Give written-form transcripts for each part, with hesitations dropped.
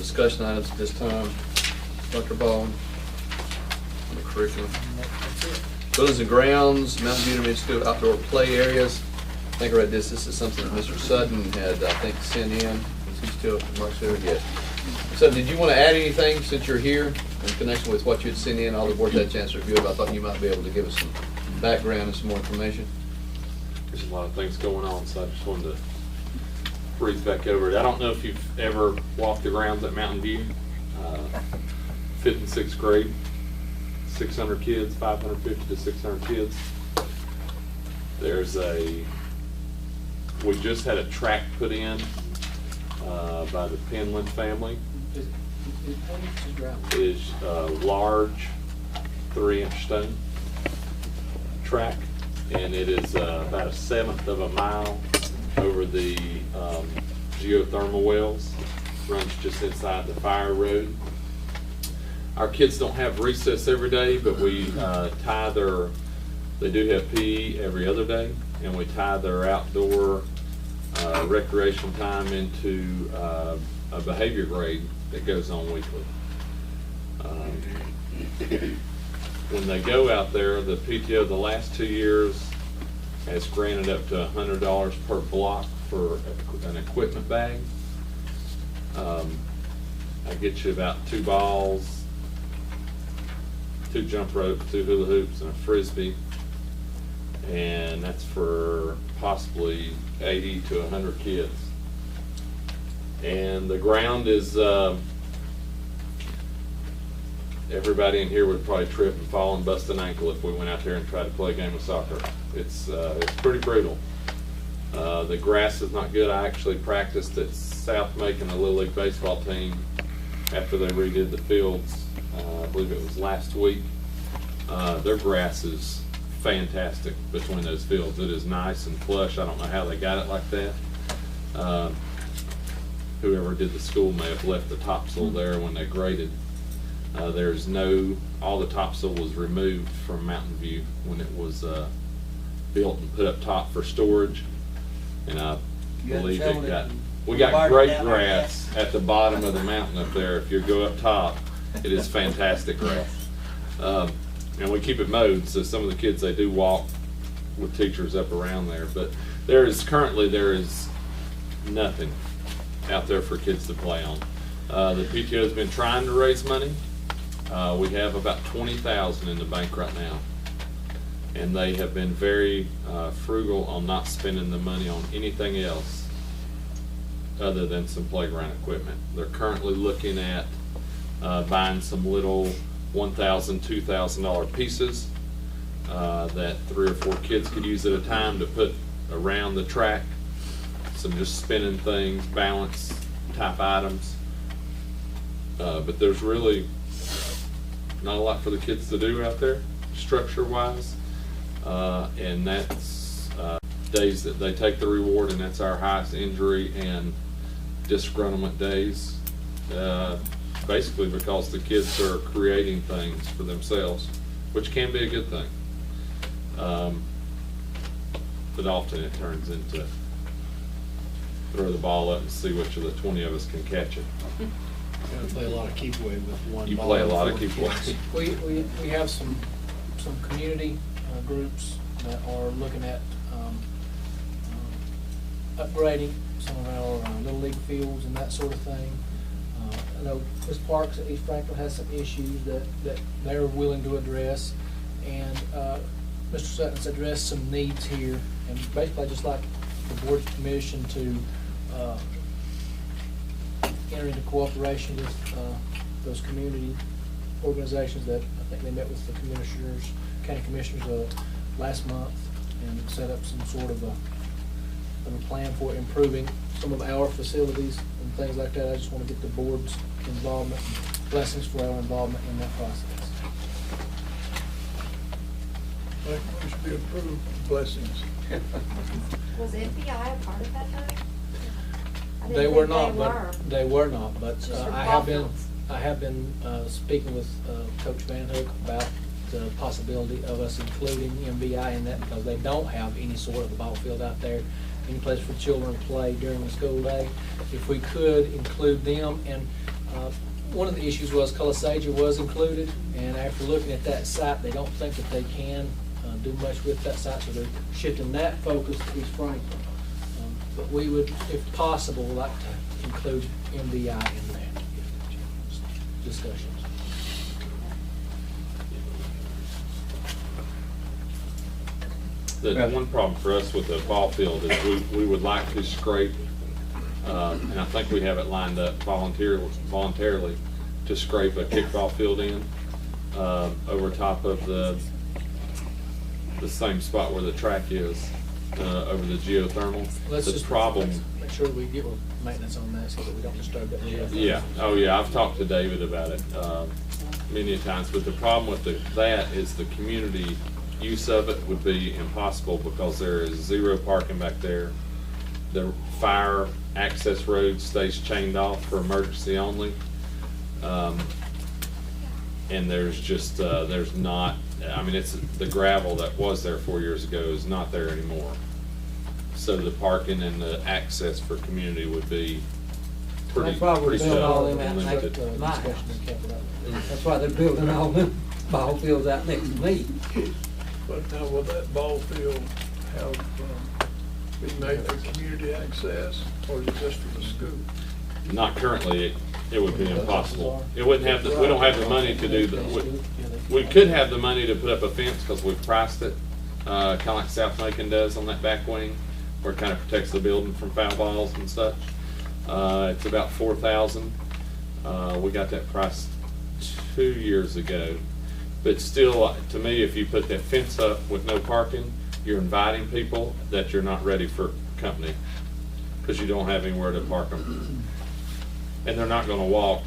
discussion items at this time. Dr. Baldwin, on the curriculum. Buildings and grounds, Mountain View Intermediate School outdoor play areas. I think I read this is something that Mr. Sutton had, I think, sent in. Is he still, Mark's there yet? So did you want to add anything since you're here in connection with what you had sent in? All the board had a chance to review it, but I thought you might be able to give us some background and some more information. There's a lot of things going on, so I just wanted to breeze back over it. I don't know if you've ever walked the grounds at Mountain View. 5th and 6th grade, 600 kids, 550 to 600 kids. We just had a track put in by the Penland family. It is a large 3-inch stone track, and it is about 1/7 of a mile over the geothermal wells. Runs just inside the fire road. Our kids don't have recess every day, but we they do have PE every other day, and we tie their outdoor recreation time into a behavior grade that goes on weekly. When they go out there, the PTO the last 2 years has granted up to $100 per block for an equipment bag. I get you about 2 balls, 2 jump ropes, 2 hula hoops, and a frisbee, and that's for possibly 80 to 100 kids. And the ground is, everybody in here would probably trip and fall and bust an ankle if we went out there and tried to play a game of soccer. It's pretty brutal. The grass is not good. I actually practiced at South Macon, a Little League baseball team, after they redid the fields. I believe it was last week. Their grass is fantastic between those fields. It is nice and plush. I don't know how they got it like that. Whoever did the school may have left the topsoil there when they graded. All the topsoil was removed from Mountain View when it was built and put up top for storage. And I believe we got great grass at the bottom of the mountain up there. If you go up top, it is fantastic grass. And we keep it mowed, so some of the kids, they do walk with teachers up around there. But there is nothing out there for kids to play on. The PTO has been trying to raise money. We have about $20,000 in the bank right now, and they have been very frugal on not spending the money on anything else other than some playground equipment. They're currently looking at buying some little $1,000, $2,000 pieces that 3 or 4 kids could use at a time to put around the track. Some just spinning things, balance type items. But there's really not a lot for the kids to do out there, structure-wise. And that's days that they take the reward, and that's our highest injury and disgruntlement days. Basically because the kids are creating things for themselves, which can be a good thing. But often it turns into throw the ball up and see which of the 20 of us can catch it. You gotta play a lot of keep away with one ball. You play a lot of keep away. We have some community groups that are looking at upgrading some of our Little League fields and that sort of thing. I know Ms. Parks at East Franklin has some issues that they're willing to address, and Mr. Sutton's addressed some needs here, and basically I'd just like the board's permission to enter into cooperation with those community organizations that I think they met with the commissioners, county commissioners last month, and set up some sort of a plan for improving some of our facilities and things like that. I just want to get the board's involvement, blessings for our involvement in that process. I think we should be approved. Blessings. Was MVI a part of that though? They were not, but Just for I have been speaking with Coach Van Hook about the possibility of us including MVI in that, because they don't have any sort of a ball field out there, any place for children to play during the school day. If we could include them, and One of the issues was Colisagia was included, and after looking at that site, they don't think that they can do much with that site, so they're shifting that focus to East Franklin. But we would, if possible, like to include MVI in that discussions. The one problem for us with the ball field is we would like to scrape, and I think we have it lined up voluntarily to scrape a kickball field in over top of the same spot where the track is, over the geothermal. Let's The just problem. make sure we get with maintenance on that so that we don't disturb that. Yeah, oh yeah, I've talked to David about it many times, but the problem with that is the community use of it would be impossible because there is zero parking back there. The fire access road stays chained off for emergency only. And there's just, there's not, I mean, it's, the gravel that was there 4 years ago is not there anymore. So the parking and the access for community would be pretty, That's why we pretty built all them tough out and next limited. to my house. That's why they're building all them ball fields out next to me. But now, will that ball field have, be made for community access, or is it just for the school? Not currently, it would be impossible. It wouldn't have, we don't have the money to do we could have the money to put up a fence because we've priced it, kind of like South Macon does on that back wing, where it kind of protects the building from foul balls and stuff. It's about $4,000. We got that price 2 years ago. But still, to me, if you put that fence up with no parking, you're inviting people that you're not ready for company because you don't have anywhere to park them. And they're not gonna walk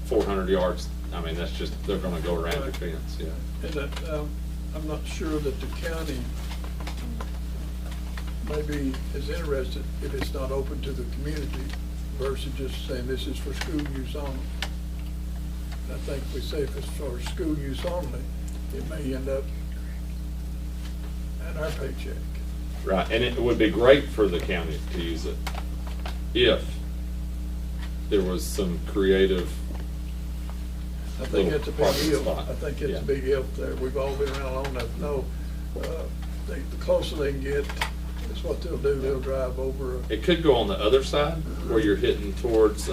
400 yards. I mean, that's just, they're gonna go around your fence, yeah. And that, I'm not sure that the county maybe is interested if it's not open to the community versus just saying this is for school use only. I think if we say if it's for school use only, it may end up at our paycheck. Right, and it would be great for the county to use it if there was some creative. I think that's a big Parking deal. spot. I think it's Yeah. a big help there. We've all been around long enough to know, the closer they can get, it's what they'll do. They'll drive over. It could go on the other side where you're hitting towards,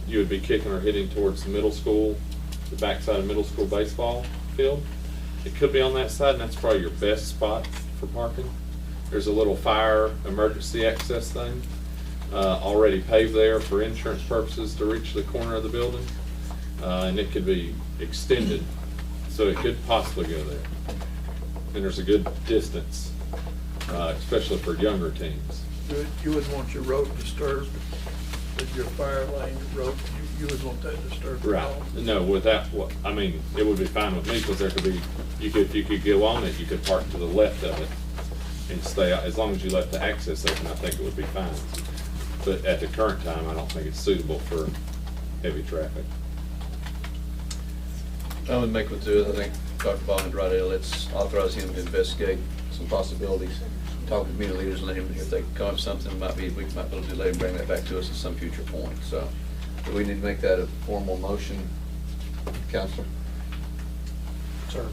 you would be kicking or hitting towards the middle school, the backside of middle school baseball field. It could be on that side, and that's probably your best spot for parking. There's a little fire emergency access thing, already paved there for insurance purposes to reach the corner of the building. And it could be extended, so it could possibly go there. And there's a good distance, especially for younger teams. You wouldn't want your road disturbed, with your fire lane road, you would want that disturbed at Right, all. no, with that, I mean, it would be fine with me, because there could be, if you could go on it, you could park to the left of it and stay, as long as you left the access open, I think it would be fine. But at the current time, I don't think it's suitable for heavy traffic. I would make with two, I think Dr. Bond right there, let's authorize him to investigate some possibilities. Talk with community leaders and let him, if they come up with something, we might be able to let him bring that back to us at some future point. So, do we need to make that a formal motion, Counselor? Sir.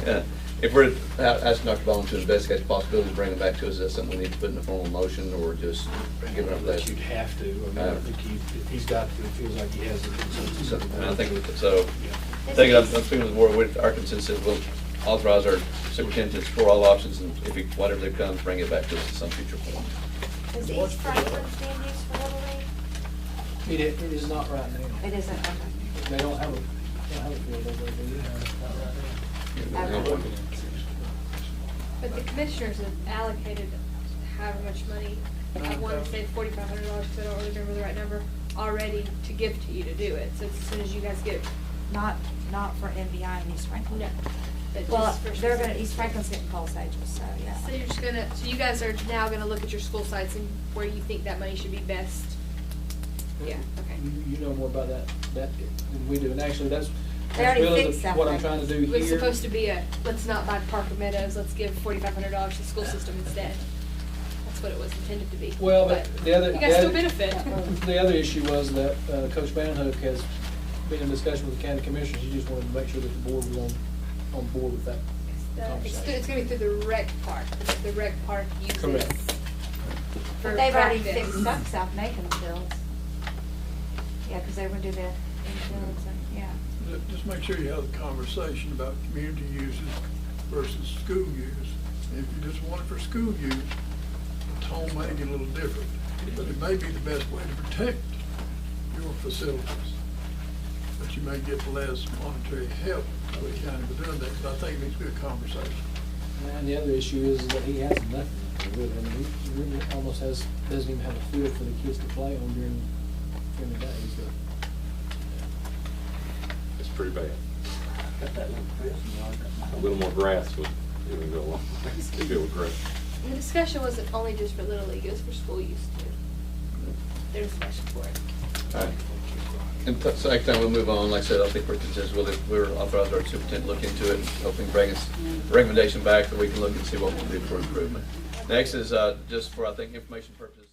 Yeah. If we're asking Dr. Bond to investigate the possibilities, bring them back to us, is that something we need to put in a formal motion, or just give it up That that? you'd have to, I mean, I think if he's got, if he feels like he has a consensus. So, and I think, so, take it up, I'm speaking with the board, with our consensus, we'll authorize our superintendent to explore all options, and if he, whatever that comes, bring it back to us at some future point. Is East Franklin being used for Little League? It is not right now. It isn't, okay. They don't have a field over there, do they? No, not right now. No point. But the commissioners have allocated however much money, I want to say $4,500, because I don't really remember the right number, already to give to you to do it. So as soon as you guys get, Not for MVI and East Franklin? no. But Well, just for they're gonna, specific- East Franklin's getting Colisagia, so, yeah. So you're just gonna, so you guys are now gonna look at your school sites and where you think that money should be best? Yeah, okay. You know more about that than we do, and actually, that's They already really fixed that what I'm thing. trying to do It here. was supposed to be let's not buy Parker Meadows, let's give $4,500 to the school system instead. That's what it was intended to be. Well, but the other. You guys still benefit. The other issue was that Coach Van Hook has been in discussion with the county commissioners. He just wanted to make sure that the board was on board with that conversation. It's gonna be through the rec park, that the rec park uses. Correct. for But they've already practice. fixed up South Macon fields. Yeah, because they were gonna do the infields and, yeah. Just make sure you have the conversation about community uses versus school use. And if you just want it for school use, the tone may get a little different, but it may be the best way to protect your facilities. But you may get less monetary help with the county for doing that, but I think it needs to be a conversation. And the other issue is that he has nothing, really. I mean, he really almost doesn't even have a field for the kids to play on during the day, so. It's pretty bad. A little more grass would even go along, to go with grass. And the discussion wasn't only just for Little League, it was for school use too. There's a discussion for it. All right. And so next time we'll move on, like I said, I think we're consensus, we're authorized our superintendent to look into it, and hoping bring us a recommendation back that we can look and see what we'll do for improvement. Next is just for, I think, information purposes.